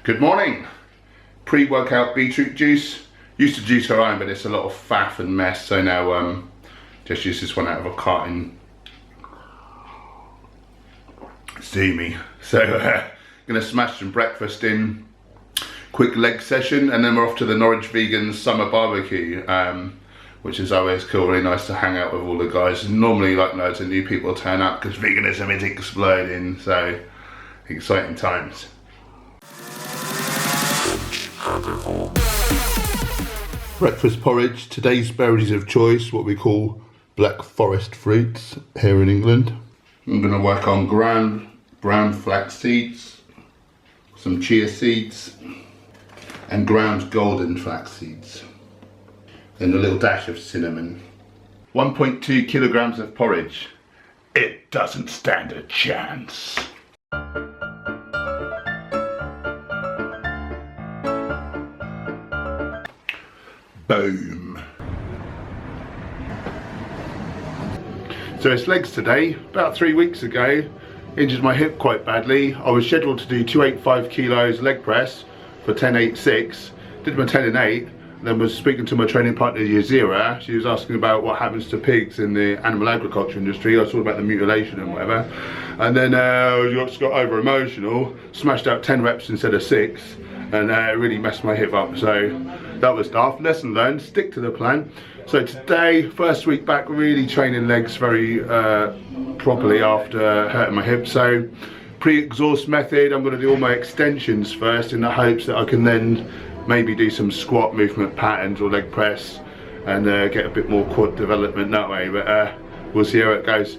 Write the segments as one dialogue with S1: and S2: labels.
S1: Good morning. Pre-workout beetroot juice. Used to juice our own, but it's a lot of faff and mess, so now just use this one out of a carton. See me. So gonna smash some breakfast in, quick leg session, and then we're off to the Norwich Vegans Summer BBQ, which is always cool. Really nice to hang out with all the guys. Normally, like, loads of new people turn up because veganism is exploding, so exciting times. Breakfast porridge. Today's berries of choice, what we call black forest fruits here in England. I'm going to work on ground brown flax seeds, some chia seeds, and ground golden flax seeds. Then a little dash of cinnamon. 1.2 kilograms of porridge. It doesn't stand a chance. Boom. So it's legs today. About 3 weeks ago, injured my hip quite badly. I was scheduled to do 285 kilos leg press for 10.86. Did my 10 and 8. Then was speaking to my training partner Yazira. She was asking about what happens to pigs in the animal agriculture industry. I was talking about the mutilation and whatever. And then I just got over emotional, smashed out 10 reps instead of 6, and it really messed my hip up. So that was daft. Lesson learned, stick to the plan. So today, first week back, really training legs very properly after hurting my hip. So pre-exhaust method, I'm going to do all my extensions first in the hopes that I can then maybe do some squat movement patterns or leg press and get a bit more quad development that way, but we'll see how it goes.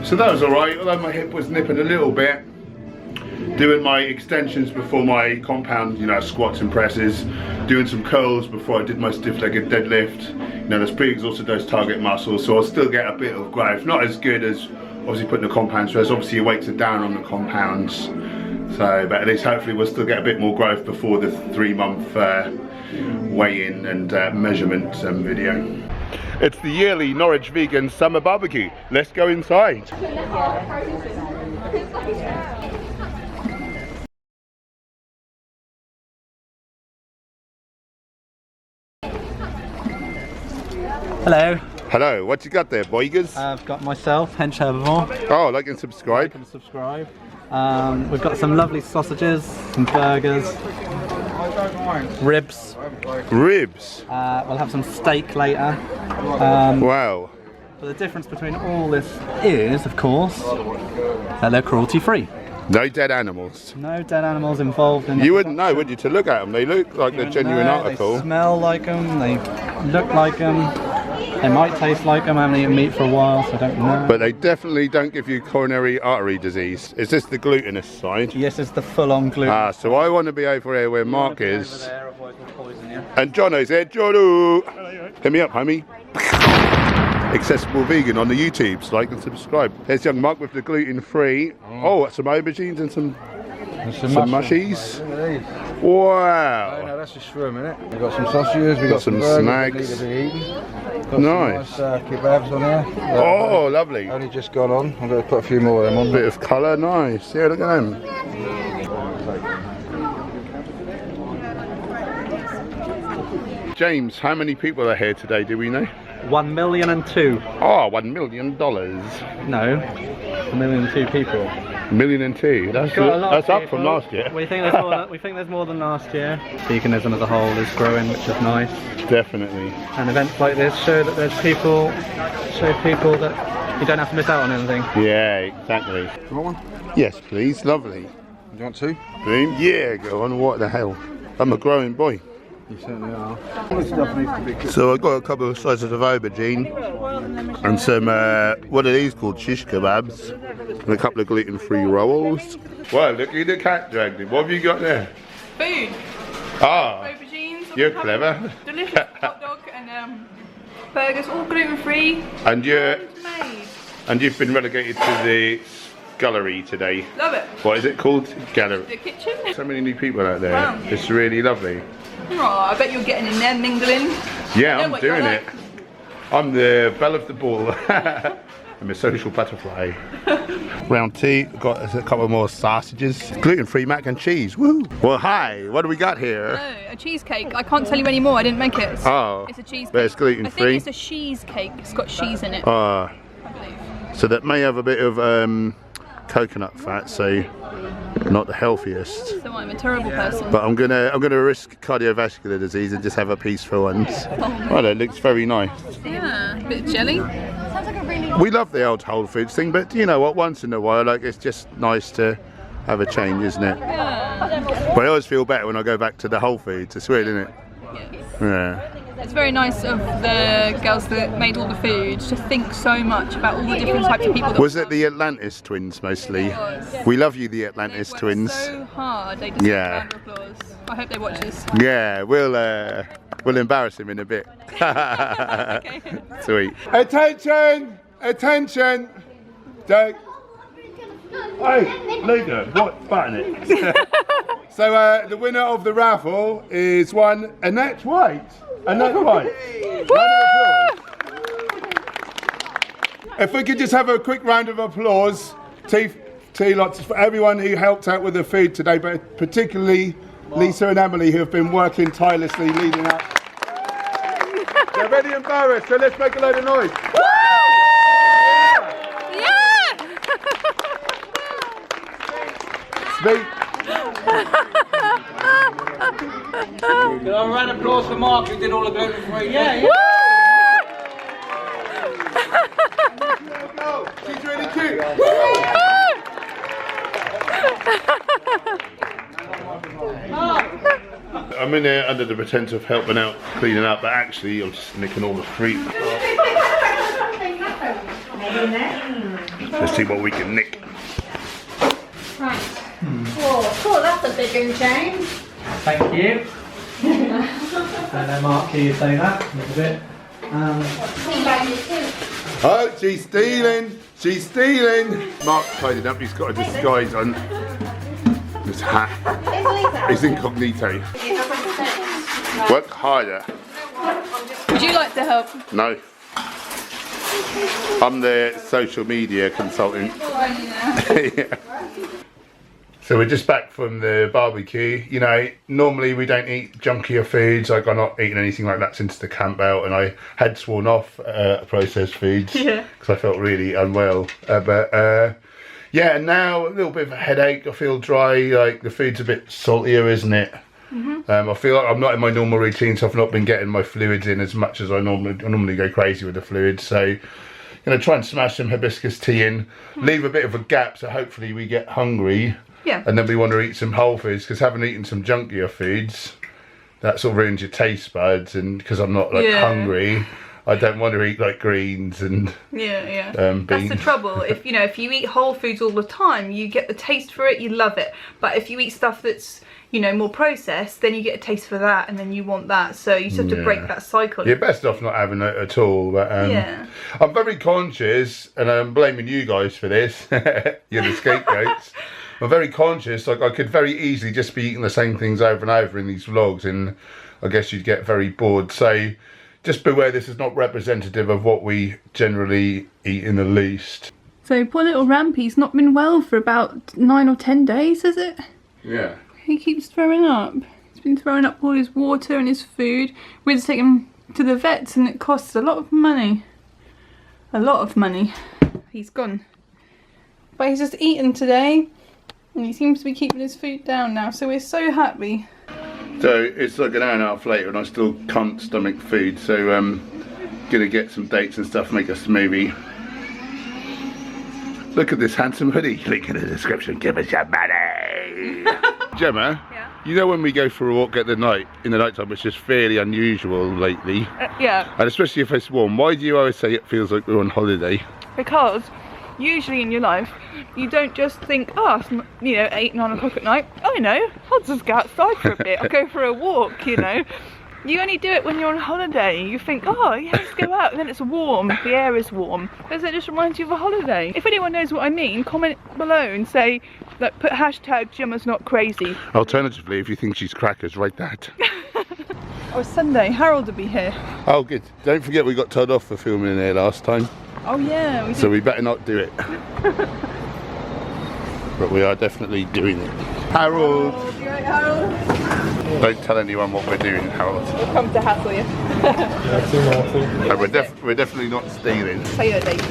S1: So that was alright, although my hip was nipping a little bit. Doing my extensions before my compound, you know, squats and presses. Doing some curls before I did my stiff-legged deadlift. You know, that's pre-exhausted those target muscles, so I'll still get a bit of growth. Not as good as obviously putting the compound stress. Obviously your weights are down on the compounds. So, but at least hopefully we'll still get a bit more growth before the 3-month weigh-in and measurement video. It's the yearly Norwich Vegans Summer BBQ. Let's go inside.
S2: Hello.
S1: Hello, what you got there, boygers?
S2: I've got myself, Hench Herbivore.
S1: Oh, like and subscribe.
S2: Like and subscribe. We've got some lovely sausages, some burgers, ribs.
S1: Ribs?
S2: We'll have some steak later.
S1: Wow.
S2: But the difference between all this is, of course, that they're cruelty-free.
S1: No dead animals.
S2: No dead animals involved in
S1: You wouldn't know, would you, to look at them? They look like they're genuine article.
S2: They smell like them, they look like them. They might taste like them. I haven't eaten meat for a while, so I don't know.
S1: But they definitely don't give you coronary artery disease. Is this the glutinous side?
S2: Yes, it's the full-on gluten.
S1: Ah, so I want to be over here where Mark is.
S2: Over there, otherwise we'll poison you.
S1: And Jono's here. Jono! Hit me up, homie. Accessible Vegan on the YouTubes. Like and subscribe. There's young Mark with the gluten-free. Oh, some aubergines and some mushies. Wow.
S3: No, that's just shroom, innit? We've got some sausages, we've got some
S1: snacks.
S3: Got
S1: nice.
S3: Some nice kebabs on there.
S1: Oh, lovely.
S3: Only just gone on. I'm going to put a few more of them on.
S1: Bit of colour, nice. Yeah, look at them. James, how many people are here today, do we know?
S2: 1,000,002.
S1: Oh, $1 million.
S2: No, 1,002 people.
S1: 1,002. That's up from last year.
S2: We think there's more than last year. Veganism as a whole is growing, which is nice.
S1: Definitely.
S2: And events like this show that there's people that you don't have to miss out on anything.
S1: Yeah, exactly.
S3: Do you want one?
S1: Yes, please. Lovely.
S3: Do you want two?
S1: Boom. Yeah, go on. What the hell? I'm a growing boy.
S3: You certainly are. All this stuff needs to be cooked.
S1: So I've got a couple of slices of aubergine and some, what are these called? Shish kebabs. And a couple of gluten-free rolls. Wow, look at the cat dragged in. What have you got there?
S4: Food.
S1: Ah,
S4: Aubergines.
S1: you're clever.
S4: Delicious hot dog and burgers, all gluten-free.
S1: And
S4: Made.
S1: you've been relegated to the gallery today.
S4: Love it.
S1: What is it called? Gallery.
S4: The kitchen.
S1: So many new people out there.
S4: Wow.
S1: It's really lovely.
S4: Oh, I bet you're getting in there, mingling.
S1: Yeah,
S4: Know
S1: I'm
S4: what you're
S1: doing
S4: like.
S1: it. I'm the belle of the ball. I'm a social butterfly. Round two, got a couple more sausages. Gluten-free mac and cheese. Woo! Well, hi. What do we got here?
S4: No, a cheesecake. I can't tell you any more. I didn't make it.
S1: Oh,
S4: It's a cheesecake.
S1: but it's gluten-free.
S4: I think it's a cheesecake. It's got cheese in it.
S1: Ah,
S4: I believe.
S1: so that may have a bit of coconut fat, so not the healthiest.
S4: So I'm a terrible person.
S1: But I'm gonna risk cardiovascular disease and just have a piece for once. Well, it looks very nice.
S4: Yeah, a bit of jelly.
S1: We love the old Whole Foods thing, but you know what? Once in a while, like it's just nice to have a change, isn't it?
S4: Yeah.
S1: But I always feel better when I go back to the Whole Foods. It's weird, isn't it?
S4: Yes.
S1: Yeah.
S4: It's very nice of the girls that made all the food to think so much about all the different types of people. That
S1: Was it the Atlantis twins mostly?
S4: It was.
S1: We love you, the
S4: They
S1: Atlantis
S4: worked
S1: twins.
S4: so hard. They deserve
S1: Yeah.
S4: a round of applause. I hope they watch this.
S1: Yeah, we'll embarrass him in a bit.
S4: Okay.
S1: Sweet. Attention! Attention! Don't. Hey, Luca, what button it? So the winner of the raffle is one Annette White. Annette White. Round of applause. If we could just have a quick round of applause, T lots for everyone who helped out with the food today, but particularly Lisa and Emily who have been working tirelessly leading up. They're really embarrassed, so let's make a load of noise. Speak.
S5: Can I round of applause for Mark who did all the gluten free? Yeah.
S1: She's really cute. I'm in there under the pretense of helping out, cleaning up, but actually I'm just nicking all the fruit. Let's see what we can nick.
S6: Right. Cool, that's a big one, James.
S2: Thank you. And then Mark, can you say that a little bit?
S1: Oh, she's stealing! She's stealing! Mark tidied up, he's got a disguise on. His hat. He's incognito. Work harder.
S4: Would you like to help?
S1: No. I'm the social media consultant. Yeah. So we're just back from the barbecue. You know, normally we don't eat junkier foods. Like I'm not eating anything like that since the camp out, and I had sworn off processed foods because I felt really unwell. Yeah, and now a little bit of a headache. I feel dry. Like the food's a bit saltier, isn't it? I feel like I'm not in my normal routine, so I've not been getting my fluids in as much as I normally go crazy with the fluids. So, gonna try and smash some hibiscus tea in, leave a bit of a gap, so hopefully we get hungry.
S4: Yeah.
S1: And then we want to eat some whole foods, because having eaten some junkier foods, that sort of ruins your taste buds. And because I'm not like hungry, I don't want to eat like greens and
S4: beans.
S1: beans.
S4: That's the trouble. If you eat whole foods all the time, you get the taste for it, you love it. But if you eat stuff that's you know, more processed, then you get a taste for that, and then you want that. So you just have to break that cycle.
S1: You're best off not having it at all. But
S4: yeah.
S1: I'm very conscious, and I'm blaming you guys for this. You're the scapegoats. I'm very conscious. Like, I could very easily just be eating the same things over and over in these vlogs, and I guess you'd get very bored. So just beware, this is not representative of what we generally eat in the least.
S4: So poor little Rampy's not been well for about 9 or 10 days, has it?
S1: Yeah.
S4: He keeps throwing up. He's been throwing up all his water and his food. We had to take him to the vets, and it costs a lot of money. A lot of money. He's gone. But he's just eaten today, and he seems to be keeping his food down now, so we're so happy.
S1: So it's like an hour and a half later and I still can't stomach food, so gonna get some dates and stuff, make a smoothie. Look at this handsome hoodie, link in the description, give us your money. Gemma,
S4: yeah?
S1: You know when we go for a walk in the night time, which is fairly unusual lately,
S4: Yeah.
S1: and especially if it's warm, why do you always say it feels like we're on holiday?
S4: Because usually in your life, you don't just think, oh, it's, you know, 8, 9 o'clock at night. Oh, you know, I'll just go outside for a bit. I'll go for a walk, you know. You only do it when you're on holiday. You think, oh, yeah, let's go out. And then it's warm. The air is warm. Does it just remind you of a holiday? If anyone knows what I mean, comment below and say, like, put hashtag Gemma's not crazy.
S1: Alternatively, if you think she's crackers, write that.
S4: Oh, it's Sunday. Harold will be here.
S1: Oh, good. Don't forget we got told off for filming in there last time.
S4: Oh, yeah. We did.
S1: So we better not do it. But we are definitely doing it. Harold!
S4: You right, Harold?
S1: Don't tell anyone what we're doing, Harold.
S4: We'll come to hassle you.
S1: No, we're definitely not stealing.
S4: Say your dates.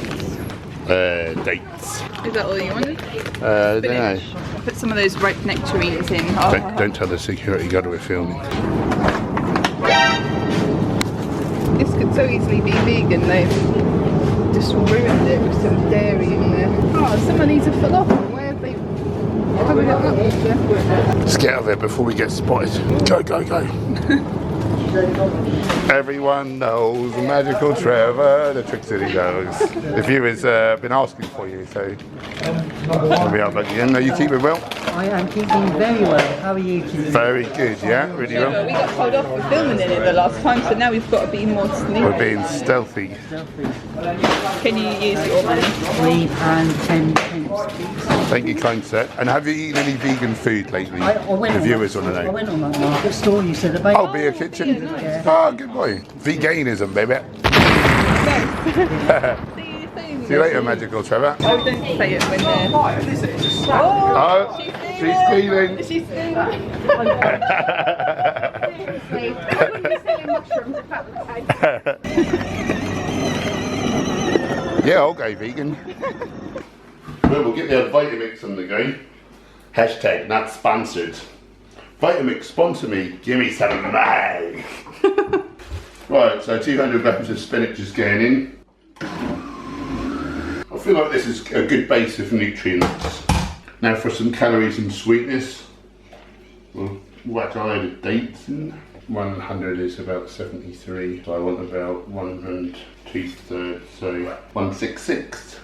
S1: Dates.
S4: Is that all you wanted?
S1: I don't know.
S4: I'll put some of those ripe nectarines in.
S1: Don't tell the security guard we're filming.
S4: This could so easily be vegan. They've just ruined it with some dairy in there. Oh, some of these are full off. Where have they covered it up?
S1: Let's get out of there before we get spotted. Go, go, go. Everyone knows Magical Trevor, the tricks that he does. The viewers been asking for you, so here we are back again. Are you keeping well?
S7: I am keeping very well. How are you keeping?
S1: Very good, yeah, really well.
S4: We got told off for filming in it the last time, so now we've got to be more sneaky.
S1: We're being stealthy.
S4: Can you use your money?
S7: £3.10.
S1: Thank you, kind sir. And have you eaten any vegan food lately? The viewers want to know.
S7: I went on that market store, you said about.
S1: Oh, Beer Kitchen?
S7: Yeah.
S1: Oh, good boy. Veganism, baby. See you later, Magical Trevor.
S4: Oh, don't say it when they're...
S1: Oh, she's stealing.
S4: She's stealing.
S1: Yeah, I'll go vegan. Well, we'll get the Vitamix on the go. Hashtag not sponsored. Vitamix, sponsor me. Give me some money. Right, so 200 grams of spinach is going in. I feel like this is a good base of nutrients. Now for some calories and sweetness, we'll whack a load of dates in. 100 is about 73, so I want about 1 2/3, so 166.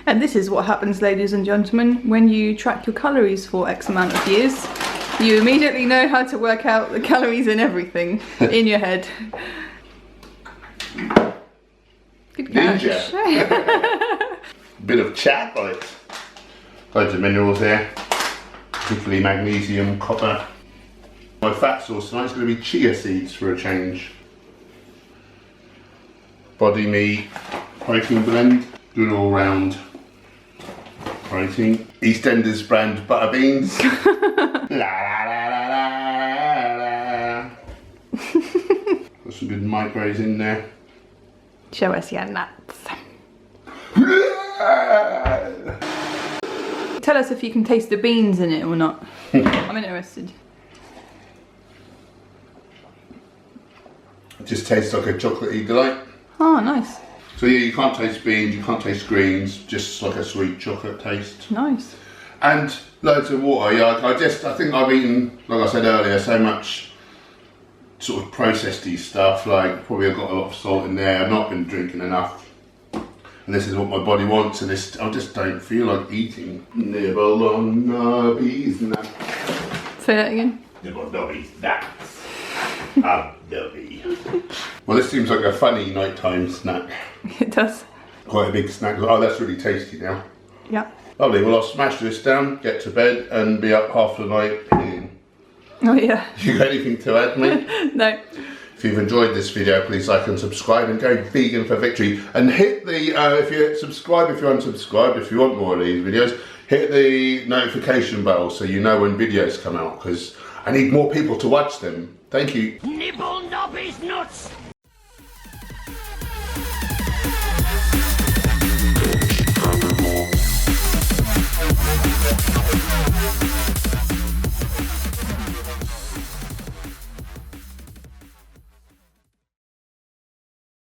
S4: And this is what happens, ladies and gentlemen, when you track your calories for X amount of years. You immediately know how to work out the calories in everything in your head. Good catch.
S1: Ninja. Bit of chat on it. Loads of minerals here, particularly magnesium, copper. My fat source tonight is going to be chia seeds for a change. Body meat, protein blend, good all round protein. EastEnders brand butter beans. La, la, la, la, la, la. Got some good micros in there.
S4: Show us your nuts. Tell us if you can taste the beans in it or not. I'm interested.
S1: It just tastes like a chocolatey delight.
S4: Oh, nice.
S1: So yeah, you can't taste beans, you can't taste greens, just like a sweet chocolate taste.
S4: Nice.
S1: And loads of water. Yeah, I think I've eaten, like I said earlier, so much sort of processedy stuff. Like probably I've got a lot of salt in there. I've not been drinking enough. And this is what my body wants, and I just don't feel like eating. Nibble on the bees.
S4: Say that again.
S1: Nibble nobby snacks. Nobby. Well, this seems like a funny nighttime snack.
S4: It does.
S1: Quite a big snack. Oh, that's really tasty now.
S4: Yeah.
S1: Lovely. Well, I'll smash this down, get to bed, and be up half the night peeing.
S4: Oh yeah.
S1: You got anything to add, mate?
S4: No.
S1: If you've enjoyed this video, please like and subscribe, and go vegan for victory. And hit the, if you subscribe, if you're unsubscribed, if you want more of these videos, hit the notification bell so you know when videos come out, because I need more people to watch them. Thank you.
S8: Nibble Nobby's nuts!